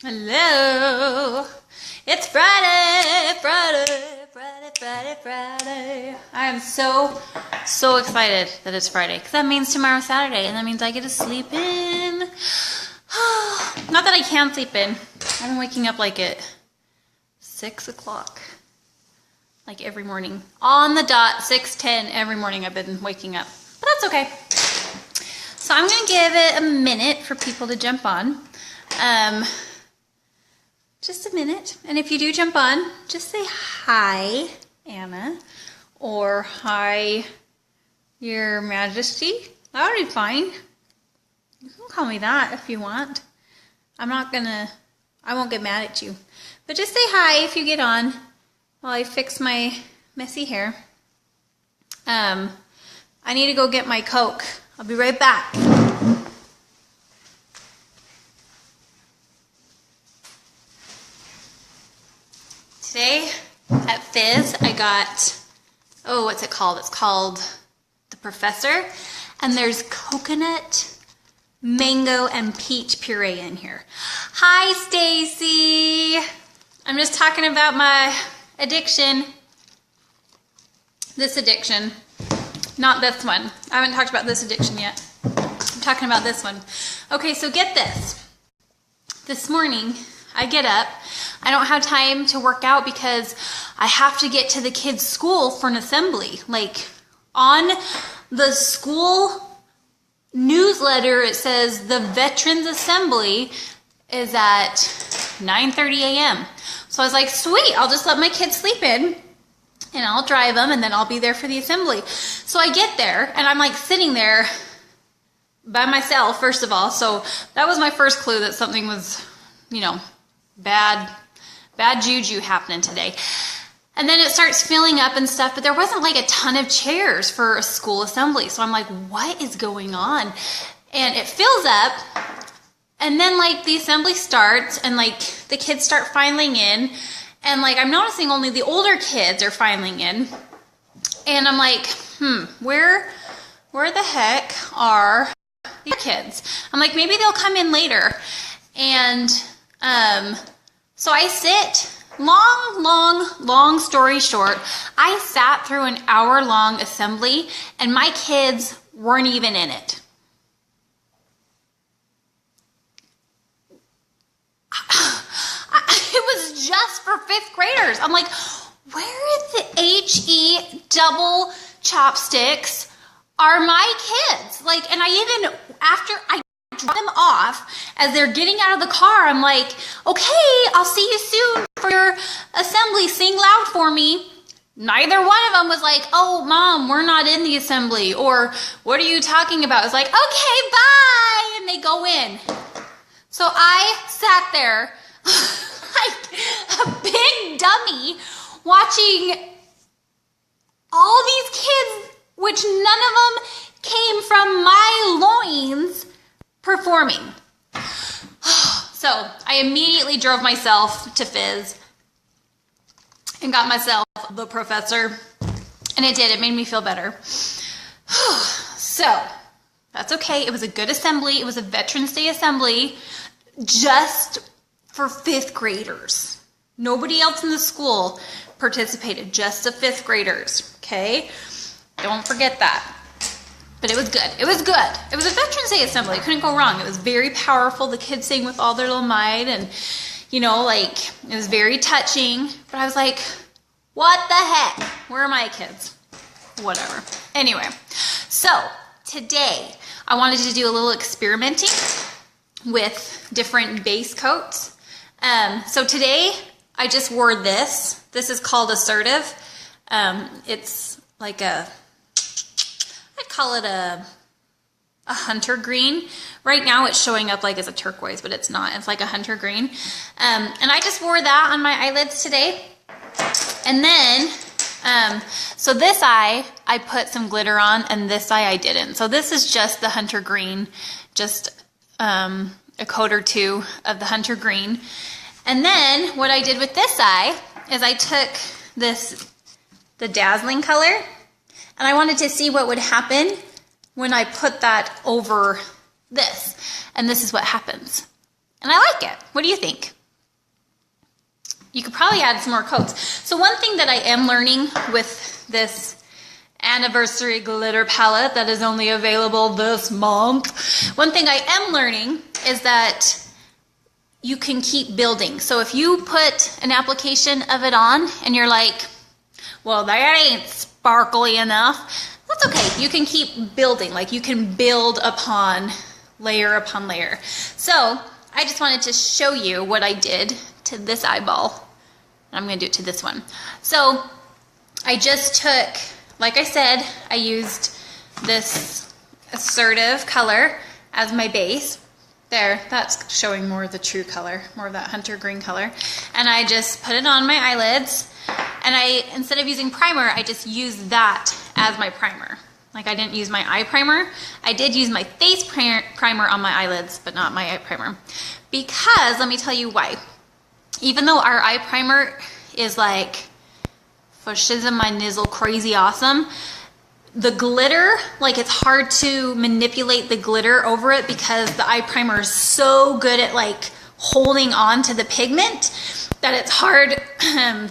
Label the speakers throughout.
Speaker 1: Hello. It's Friday, Friday, Friday, Friday, Friday. I am so excited that it's Friday because that means tomorrow's Saturday and that means I get to sleep in. Not that I can sleep in. I've been waking up like at 6 o'clock. Like every morning. On the dot, 6:10 every morning I've been waking up. But that's okay. So I'm going to give it a minute for people to jump on. Just a minute. And if you do jump on, just say hi, Anna. Or hi, Your Majesty. That would be fine. You can call me that if you want. I won't get mad at you. But just say hi if you get on while I fix my messy hair. I need to go get my Coke. I'll be right back. Today at Fizz, I got, what's it called? It's called The Professor. And there's coconut, mango, and peach puree in here. Hi, Stacy. I'm just talking about my addiction. This addiction. Not this one. I haven't talked about this addiction yet. I'm talking about this one. Okay, so get this. This morning, I get up. I don't have time to work out because I have to get to the kids' school for an assembly. Like, on the school newsletter, it says the Veterans Assembly is at 9:30 a.m. So I was like, sweet, I'll just let my kids sleep in and I'll drive them and then I'll be there for the assembly. So I get there and I'm like sitting there by myself, first of all. So that was my first clue that something was, bad juju happening today. And then it starts filling up and stuff, but there wasn't like a ton of chairs for a school assembly. So I'm like, what is going on? And it fills up, and then like the assembly starts, and like the kids start filing in, and like I'm noticing only the older kids are filing in. And I'm like, where the heck are the kids? I'm like, maybe they'll come in later. And so I sit, long story short, I sat through an hour-long assembly and my kids weren't even in it. It was just for 5th graders. I'm like, where is the HE double chopsticks are my kids? Like, and I even, after I drop them off, as they're getting out of the car, I'm like, okay, I'll see you soon for your assembly. Sing loud for me. Neither one of them was like, oh, Mom, we're not in the assembly. Or, what are you talking about? It's like, okay, bye. And they go in. So I sat there like a big dummy watching all these kids, which none of them came from my loins, performing. So I immediately drove myself to Fizz and got myself the Professor, and it did. It made me feel better. So that's okay. It was a good assembly. It was a Veterans Day assembly just for 5th graders. Nobody else in the school participated, just the 5th graders, okay? Don't forget that. But it was good. It was good. It was a Veterans Day assembly. It couldn't go wrong. It was very powerful. The kids sang with all their little might, and, it was very touching. But I was like, what the heck? Where are my kids? Whatever. Anyway, so today I wanted to do a little experimenting with different base coats. So today I just wore this. This is called Assertive. It's like I'd call it a hunter green. Right now it's showing up like as a turquoise, but it's not. It's like a hunter green. And I just wore that on my eyelids today. And then, so this eye, I put some glitter on, and this eye I didn't. So this is just the hunter green, just a coat or two of the hunter green. And then what I did with this eye is I took the Dazzling color, and I wanted to see what would happen when I put that over this. And this is what happens. And I like it. What do you think? You could probably add some more coats. So one thing that I am learning with this anniversary glitter palette that is only available this month, one thing I am learning is that you can keep building. So if you put an application of it on and you're like, well, that ain't sparkly enough, that's okay. You can keep building. Like you can build upon layer. So I just wanted to show you what I did to this eyeball. I'm gonna do it to this one. So I just took, like I said, I used this assertive color as my base. There, that's showing more of the true color, more of that hunter green color. And I just put it on my eyelids. And instead of using primer, I just used that as my primer. Like I didn't use my eye primer. I did use my face primer on my eyelids, but not my eye primer. Because, let me tell you why. Even though our eye primer is like, for shizzle my nizzle crazy awesome, the glitter, like it's hard to manipulate the glitter over it because the eye primer is so good at like holding on to the pigment that it's hard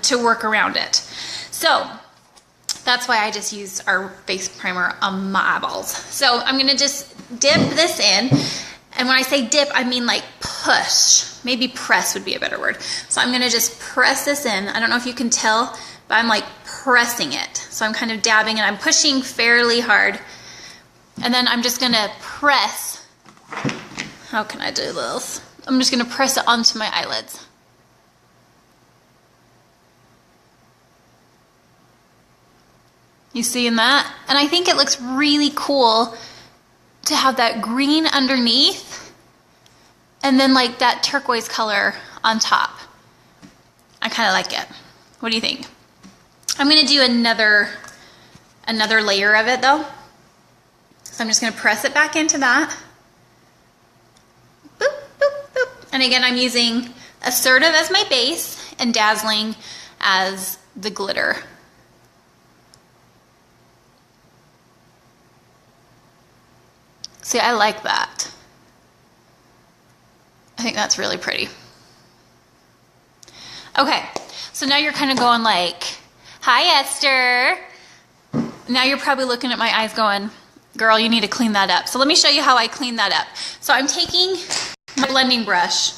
Speaker 1: to work around it. So that's why I just used our face primer on my eyeballs. So I'm gonna just dip this in. And when I say dip, I mean like push. Maybe press would be a better word. So I'm gonna just press this in. I don't know if you can tell, but I'm like pressing it. So I'm kind of dabbing and I'm pushing fairly hard. And then I'm just gonna press. How can I do this? I'm just gonna press it onto my eyelids. You seeing that? And I think it looks really cool to have that green underneath and then like that turquoise color on top. I kind of like it. What do you think? I'm gonna do another layer of it though. So I'm just gonna press it back into that. Boop, boop, boop. And again, I'm using Assertive as my base and Dazzling as the glitter. See, I like that. I think that's really pretty. Okay, so now you're kind of going like, hi Esther. Now you're probably looking at my eyes going, girl, you need to clean that up. So let me show you how I clean that up. So I'm taking my blending brush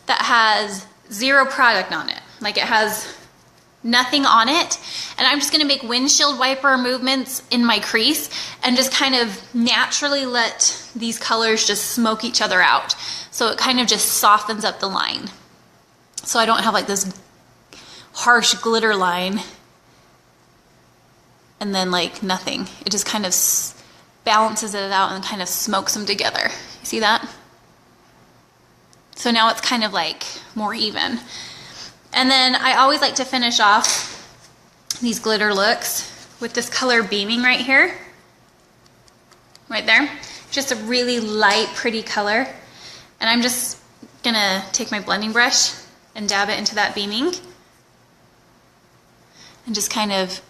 Speaker 1: that has 0 product on it. Like it has nothing on it. And I'm just gonna make windshield wiper movements in my crease and just kind of naturally let these colors just smoke each other out. So it kind of just softens up the line. So I don't have like this harsh glitter line and then like nothing. It just kind of balances it out and kind of smokes them together. You see that? So now it's kind of like more even. And then I always like to finish off these glitter looks with this color beaming right here. Right there. Just a really light, pretty color. And I'm just gonna take my blending brush and dab it into that beaming. And just kind of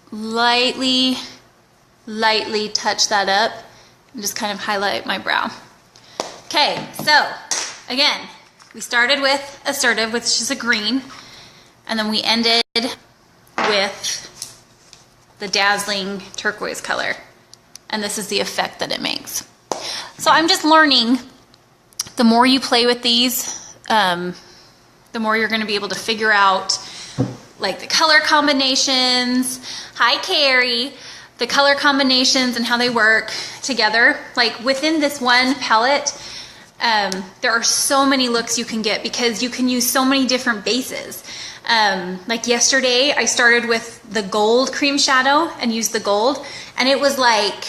Speaker 1: lightly touch that up and just kind of highlight my brow. Okay, so again, we started with Assertive, which is a green, and then we ended with the Dazzling turquoise color. And this is the effect that it makes. So I'm just learning, the more you play with these, the more you're gonna be able to figure out like the color combinations. Hi, Carrie. The color combinations and how they work together. Like within this one palette, there are so many looks you can get because you can use so many different bases. Like yesterday, I started with the gold cream shadow and used the gold, and it was like,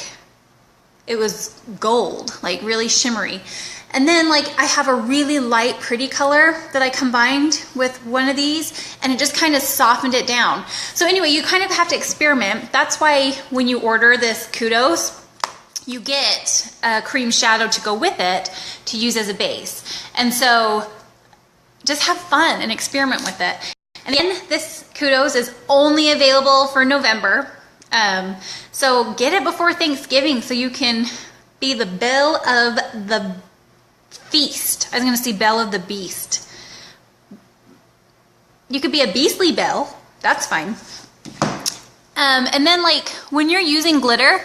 Speaker 1: it was gold, like really shimmery. And then like I have a really light, pretty color that I combined with one of these, and it just kind of softened it down. So anyway, you kind of have to experiment. That's why when you order this Kudos, you get a cream shadow to go with it to use as a base. And so just have fun and experiment with it. And then this Kudos is only available for November. So get it before Thanksgiving so you can be the belle of the feast. I was gonna say Belle of the Beast. You could be a Beastly Belle. That's fine. And then like when you're using glitter,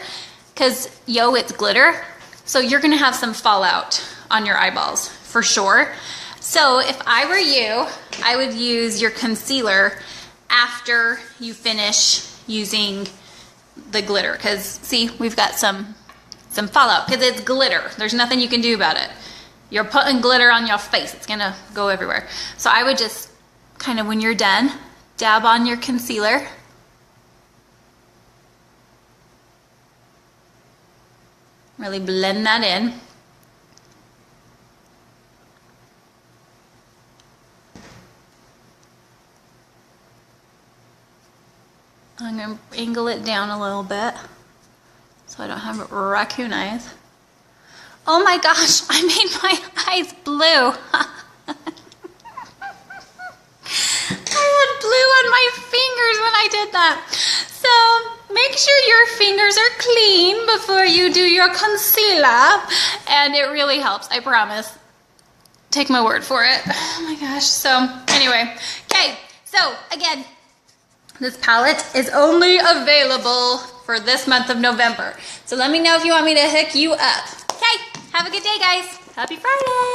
Speaker 1: because it's glitter, so you're gonna have some fallout on your eyeballs for sure. So if I were you, I would use your concealer after you finish using the glitter, because see, we've got some fallout because it's glitter. There's nothing you can do about it. You're putting glitter on your face. It's gonna go everywhere. So I would just kind of, when you're done, dab on your concealer. Really blend that in. I'm gonna angle it down a little bit so I don't have raccoon eyes. Oh my gosh, I made my eyes blue. I had blue on my fingers when I did that. So make sure your fingers are clean before you do your concealer. And it really helps, I promise. Take my word for it. Oh my gosh. So anyway, okay. So again, this palette is only available for this month of November. So let me know if you want me to hook you up. Okay, have a good day, guys. Happy Friday.